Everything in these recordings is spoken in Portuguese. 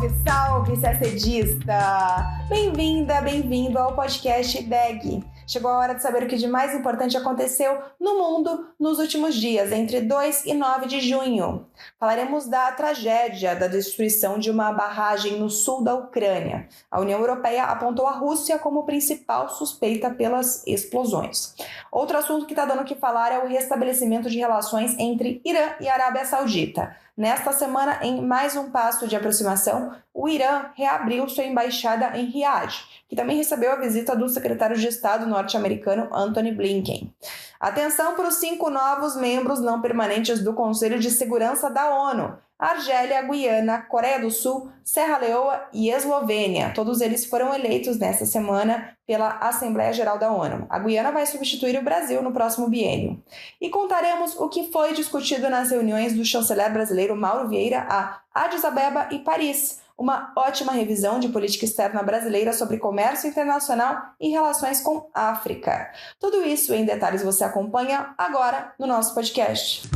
Salve, salve, CACDista! Bem-vinda, bem-vindo ao podcast DEG. Chegou a hora de saber o que de mais importante aconteceu no mundo nos últimos dias, entre 2 e 9 de junho. Falaremos da tragédia da destruição de uma barragem no sul da Ucrânia. A União Europeia apontou a Rússia como principal suspeita pelas explosões. Outro assunto que está dando o que falar é o restabelecimento de relações entre Irã e Arábia Saudita. Nesta semana, em mais um passo de aproximação, o Irã reabriu sua embaixada em Riad, que também recebeu a visita do secretário de Estado norte-americano Antony Blinken. Atenção para os 5 novos membros não permanentes do Conselho de Segurança da ONU: Argélia, Guiana, Coreia do Sul, Serra Leoa e Eslovênia. Todos eles foram eleitos nesta semana pela Assembleia Geral da ONU. A Guiana vai substituir o Brasil no próximo biênio. E contaremos o que foi discutido nas reuniões do chanceler brasileiro Mauro Vieira a Addis Abeba e Paris. Uma ótima revisão de política externa brasileira sobre comércio internacional e relações com a África. Tudo isso em detalhes você acompanha agora no nosso podcast.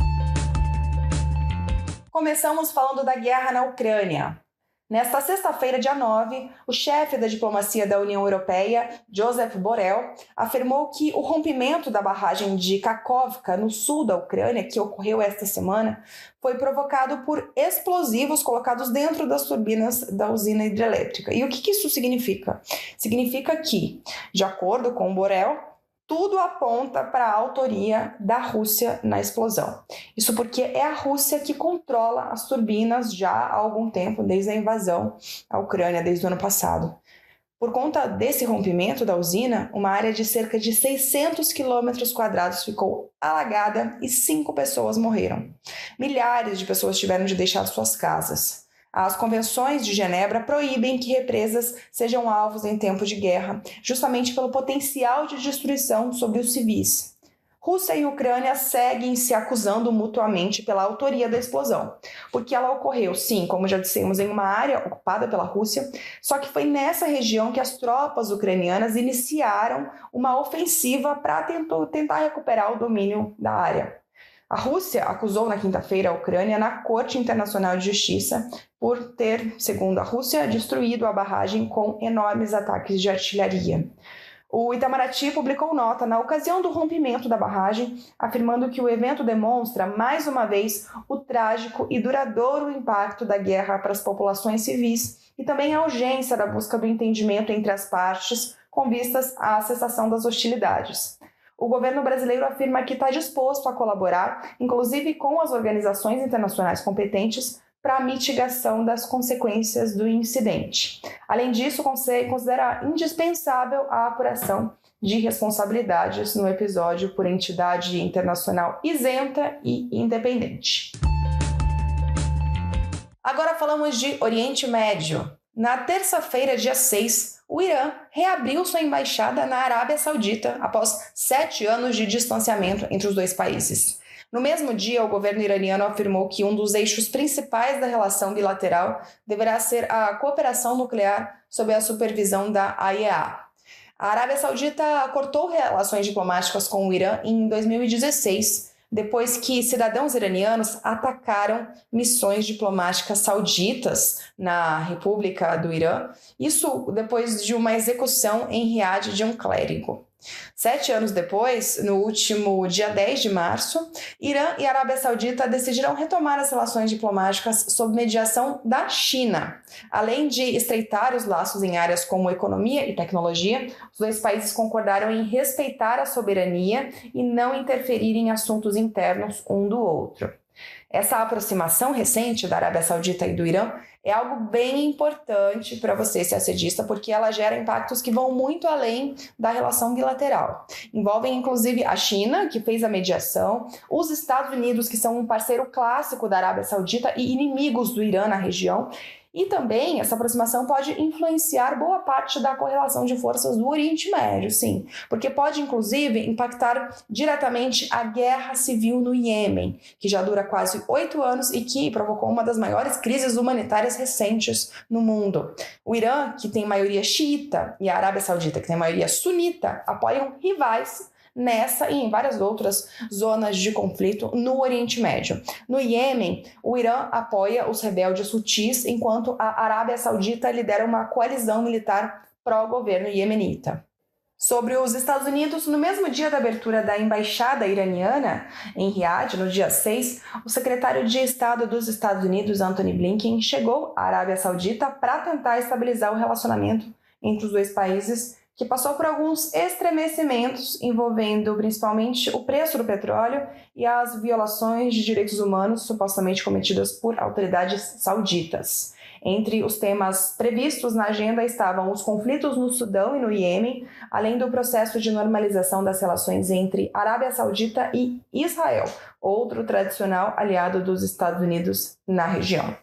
Começamos falando da guerra na Ucrânia. Nesta sexta-feira, dia 9, o chefe da diplomacia da União Europeia, Josep Borrell, afirmou que o rompimento da barragem de Kakhovka, no sul da Ucrânia, que ocorreu esta semana, foi provocado por explosivos colocados dentro das turbinas da usina hidrelétrica. E o que isso significa? Significa que, de acordo com Borrell, tudo aponta para a autoria da Rússia na explosão. Isso porque é a Rússia que controla as turbinas já há algum tempo, desde a invasão à Ucrânia, desde o ano passado. Por conta desse rompimento da usina, uma área de cerca de 600 km² ficou alagada e 5 pessoas morreram. Milhares de pessoas tiveram de deixar suas casas. As convenções de Genebra proíbem que represas sejam alvos em tempo de guerra, justamente pelo potencial de destruição sobre os civis. Rússia e Ucrânia seguem se acusando mutuamente pela autoria da explosão, porque ela ocorreu, sim, como já dissemos, em uma área ocupada pela Rússia, só que foi nessa região que as tropas ucranianas iniciaram uma ofensiva para tentar recuperar o domínio da área. A Rússia acusou na quinta-feira a Ucrânia na Corte Internacional de Justiça por ter, segundo a Rússia, destruído a barragem com enormes ataques de artilharia. O Itamaraty publicou nota na ocasião do rompimento da barragem, afirmando que o evento demonstra, mais uma vez, o trágico e duradouro impacto da guerra para as populações civis e também a urgência da busca do entendimento entre as partes com vistas à cessação das hostilidades. O governo brasileiro afirma que está disposto a colaborar, inclusive com as organizações internacionais competentes, para a mitigação das consequências do incidente. Além disso, considera indispensável a apuração de responsabilidades no episódio por entidade internacional isenta e independente. Agora falamos de Oriente Médio. Na terça-feira, dia 6, o Irã reabriu sua embaixada na Arábia Saudita após 7 anos de distanciamento entre os dois países. No mesmo dia, o governo iraniano afirmou que um dos eixos principais da relação bilateral deverá ser a cooperação nuclear sob a supervisão da AIEA. A Arábia Saudita cortou relações diplomáticas com o Irã em 2016, depois que cidadãos iranianos atacaram missões diplomáticas sauditas na República do Irã, isso depois de uma execução em Riad de um clérigo. 7 anos depois, no último dia 10 de março, Irã e Arábia Saudita decidiram retomar as relações diplomáticas sob mediação da China. Além de estreitar os laços em áreas como economia e tecnologia, os dois países concordaram em respeitar a soberania e não interferir em assuntos internos um do outro. Essa aproximação recente da Arábia Saudita e do Irã é algo bem importante para você, CACDista, porque ela gera impactos que vão muito além da relação bilateral. Envolvem, inclusive, a China, que fez a mediação, os Estados Unidos, que são um parceiro clássico da Arábia Saudita e inimigos do Irã na região, e também essa aproximação pode influenciar boa parte da correlação de forças do Oriente Médio, sim, porque pode inclusive impactar diretamente a guerra civil no Iêmen, que já dura quase 8 anos e que provocou uma das maiores crises humanitárias recentes no mundo. O Irã, que tem maioria xiita, e a Arábia Saudita, que tem maioria sunita, apoiam rivais nessa e em várias outras zonas de conflito no Oriente Médio. No Iêmen, o Irã apoia os rebeldes hutis, enquanto a Arábia Saudita lidera uma coalizão militar pró-governo iemenita. Sobre os Estados Unidos, no mesmo dia da abertura da embaixada iraniana em Riad, no dia 6, o secretário de Estado dos Estados Unidos, Antony Blinken, chegou à Arábia Saudita para tentar estabilizar o relacionamento entre os dois países, que passou por alguns estremecimentos envolvendo principalmente o preço do petróleo e as violações de direitos humanos supostamente cometidas por autoridades sauditas. Entre os temas previstos na agenda estavam os conflitos no Sudão e no Iêmen, além do processo de normalização das relações entre Arábia Saudita e Israel, outro tradicional aliado dos Estados Unidos na região.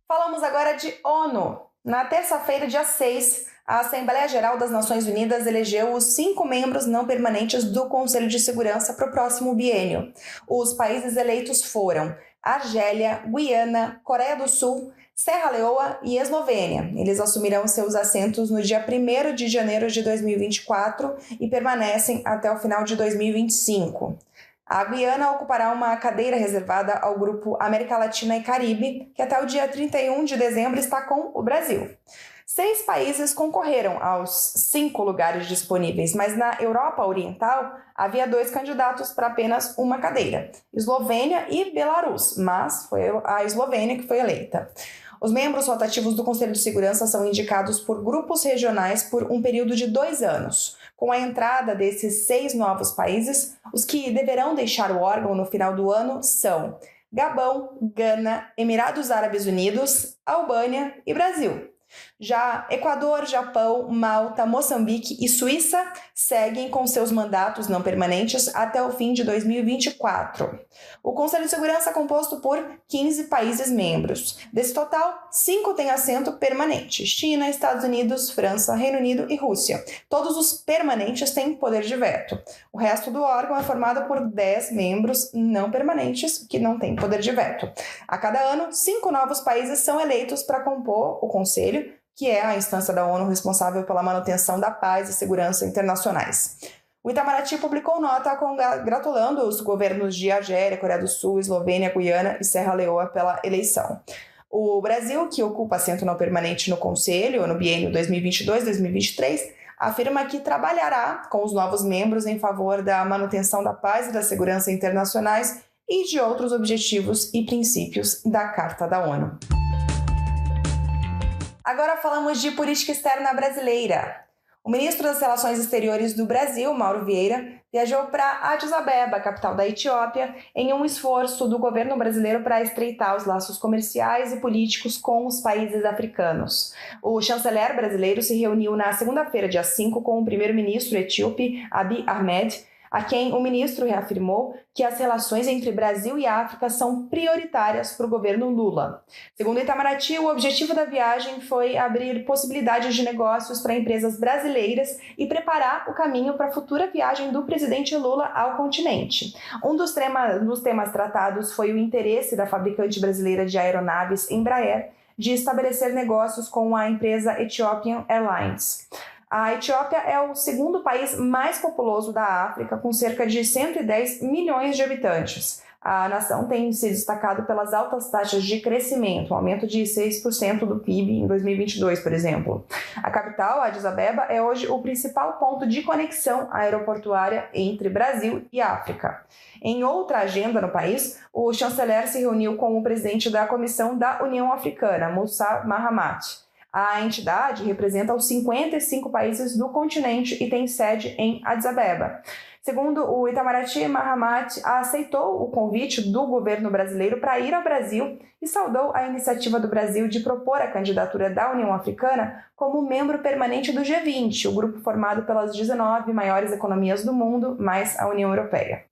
Falamos agora de ONU. Na terça-feira, dia 6, a Assembleia Geral das Nações Unidas elegeu os 5 membros não permanentes do Conselho de Segurança para o próximo biênio. Os países eleitos foram Argélia, Guiana, Coreia do Sul, Serra Leoa e Eslovênia. Eles assumirão seus assentos no dia 1º de janeiro de 2024 e permanecem até o final de 2025. A Guiana ocupará uma cadeira reservada ao Grupo América Latina e Caribe, que até o dia 31 de dezembro está com o Brasil. 6 países concorreram aos 5 lugares disponíveis, mas na Europa Oriental havia 2 candidatos para apenas uma cadeira, Eslovênia e Belarus, mas foi a Eslovênia que foi eleita. Os membros rotativos do Conselho de Segurança são indicados por grupos regionais por um período de 2 anos. Com a entrada desses 6 novos países, os que deverão deixar o órgão no final do ano são Gabão, Gana, Emirados Árabes Unidos, Albânia e Brasil. Já Equador, Japão, Malta, Moçambique e Suíça seguem com seus mandatos não permanentes até o fim de 2024. O Conselho de Segurança é composto por 15 países membros. Desse total, 5 têm assento permanente: China, Estados Unidos, França, Reino Unido e Rússia. Todos os permanentes têm poder de veto. O resto do órgão é formado por 10 membros não permanentes que não têm poder de veto. A cada ano, 5 novos países são eleitos para compor o Conselho, que é a instância da ONU responsável pela manutenção da paz e segurança internacionais. O Itamaraty publicou nota congratulando os governos de Argélia, Coreia do Sul, Eslovênia, Guiana e Serra Leoa pela eleição. O Brasil, que ocupa assento não permanente no Conselho no biênio 2022-2023, afirma que trabalhará com os novos membros em favor da manutenção da paz e da segurança internacionais e de outros objetivos e princípios da Carta da ONU. Agora falamos de política externa brasileira. O ministro das Relações Exteriores do Brasil, Mauro Vieira, viajou para Addis Abeba, capital da Etiópia, em um esforço do governo brasileiro para estreitar os laços comerciais e políticos com os países africanos. O chanceler brasileiro se reuniu na segunda-feira, dia 5, com o primeiro-ministro etíope Abiy Ahmed, a quem o ministro reafirmou que as relações entre Brasil e África são prioritárias para o governo Lula. Segundo Itamaraty, o objetivo da viagem foi abrir possibilidades de negócios para empresas brasileiras e preparar o caminho para a futura viagem do presidente Lula ao continente. Um dos temas tratados foi o interesse da fabricante brasileira de aeronaves Embraer de estabelecer negócios com a empresa Ethiopian Airlines. A Etiópia é o segundo país mais populoso da África, com cerca de 110 milhões de habitantes. A nação tem se destacado pelas altas taxas de crescimento, um aumento de 6% do PIB em 2022, por exemplo. A capital, Addis Abeba, é hoje o principal ponto de conexão aeroportuária entre Brasil e África. Em outra agenda no país, o chanceler se reuniu com o presidente da Comissão da União Africana, Moussa Mahamat. A entidade representa os 55 países do continente e tem sede em Addis Abeba. Segundo o Itamaraty, Mahamat aceitou o convite do governo brasileiro para ir ao Brasil e saudou a iniciativa do Brasil de propor a candidatura da União Africana como membro permanente do G20, o grupo formado pelas 19 maiores economias do mundo, mais a União Europeia.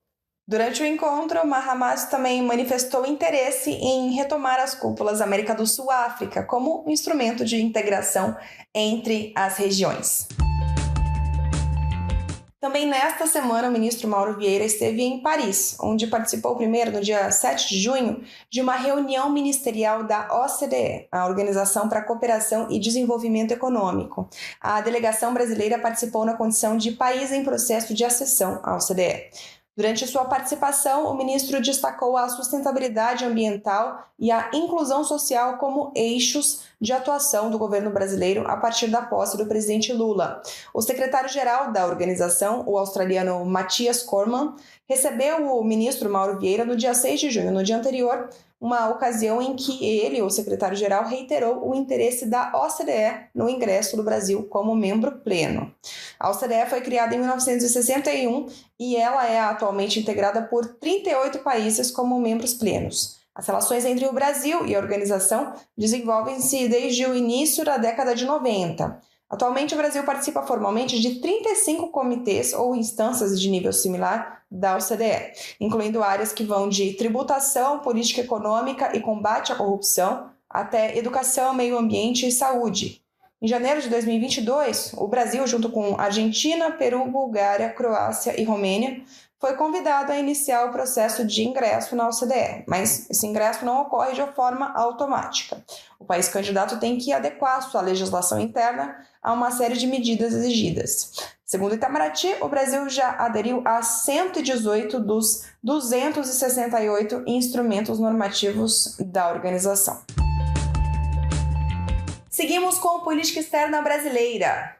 Durante o encontro, Mahamat também manifestou interesse em retomar as cúpulas América do Sul-África como um instrumento de integração entre as regiões. Também nesta semana, o ministro Mauro Vieira esteve em Paris, onde participou primeiro, no dia 7 de junho, de uma reunião ministerial da OCDE, a Organização para a Cooperação e Desenvolvimento Econômico. A delegação brasileira participou na condição de país em processo de acessão à OCDE. Durante sua participação, o ministro destacou a sustentabilidade ambiental e a inclusão social como eixos de atuação do governo brasileiro a partir da posse do presidente Lula. O secretário-geral da organização, o australiano Matthias Cormann, recebeu o ministro Mauro Vieira no dia 6 de junho, no dia anterior, uma ocasião em que ele, o secretário-geral, reiterou o interesse da OCDE no ingresso do Brasil como membro pleno. A OCDE foi criada em 1961 e ela é atualmente integrada por 38 países como membros plenos. As relações entre o Brasil e a organização desenvolvem-se desde o início da década de 90. Atualmente, o Brasil participa formalmente de 35 comitês ou instâncias de nível similar da OCDE, incluindo áreas que vão de tributação, política econômica e combate à corrupção, até educação, meio ambiente e saúde. Em janeiro de 2022, o Brasil, junto com Argentina, Peru, Bulgária, Croácia e Romênia, foi convidado a iniciar o processo de ingresso na OCDE, mas esse ingresso não ocorre de forma automática. O país candidato tem que adequar sua legislação interna a uma série de medidas exigidas. Segundo Itamaraty, o Brasil já aderiu a 118 dos 268 instrumentos normativos da organização. Seguimos com política externa brasileira.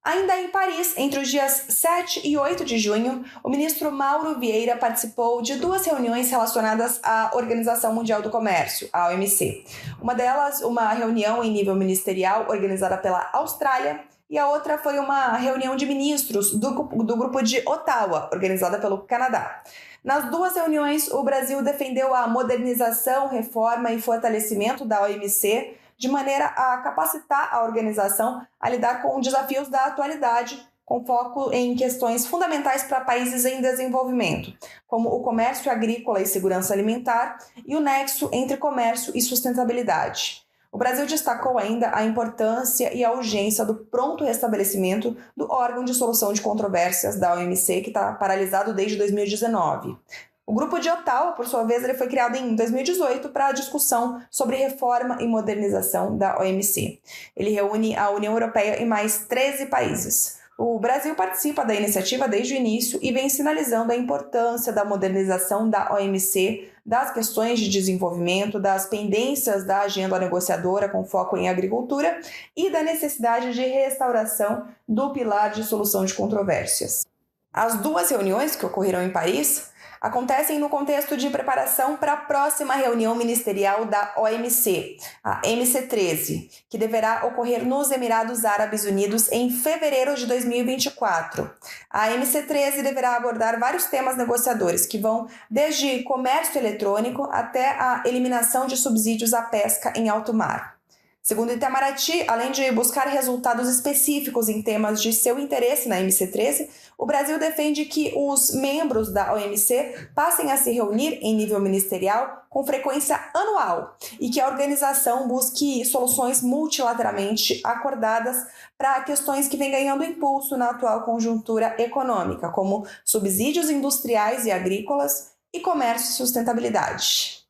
Ainda em Paris, entre os dias 7 e 8 de junho, o ministro Mauro Vieira participou de duas reuniões relacionadas à Organização Mundial do Comércio, a OMC. Uma delas, uma reunião em nível ministerial organizada pela Austrália, e a outra foi uma reunião de ministros do grupo de Ottawa, organizada pelo Canadá. Nas duas reuniões, o Brasil defendeu a modernização, reforma e fortalecimento da OMC, de maneira a capacitar a organização a lidar com desafios da atualidade, com foco em questões fundamentais para países em desenvolvimento, como o comércio agrícola e segurança alimentar e o nexo entre comércio e sustentabilidade. O Brasil destacou ainda a importância e a urgência do pronto restabelecimento do órgão de solução de controvérsias da OMC, que está paralisado desde 2019. O grupo de Ottawa, por sua vez, ele foi criado em 2018 para a discussão sobre reforma e modernização da OMC. Ele reúne a União Europeia e mais 13 países. O Brasil participa da iniciativa desde o início e vem sinalizando a importância da modernização da OMC, das questões de desenvolvimento, das pendências da agenda negociadora com foco em agricultura e da necessidade de restauração do pilar de solução de controvérsias. As duas reuniões que ocorreram em Paris acontecem no contexto de preparação para a próxima reunião ministerial da OMC, a MC13, que deverá ocorrer nos Emirados Árabes Unidos em fevereiro de 2024. A MC13 deverá abordar vários temas negociadores, que vão desde comércio eletrônico até a eliminação de subsídios à pesca em alto mar. Segundo Itamaraty, além de buscar resultados específicos em temas de seu interesse na MC13, o Brasil defende que os membros da OMC passem a se reunir em nível ministerial com frequência anual e que a organização busque soluções multilateralmente acordadas para questões que vêm ganhando impulso na atual conjuntura econômica, como subsídios industriais e agrícolas e comércio e sustentabilidade.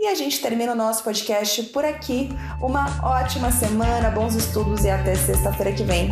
E a gente termina o nosso podcast por aqui. Uma ótima semana, bons estudos e até sexta-feira que vem.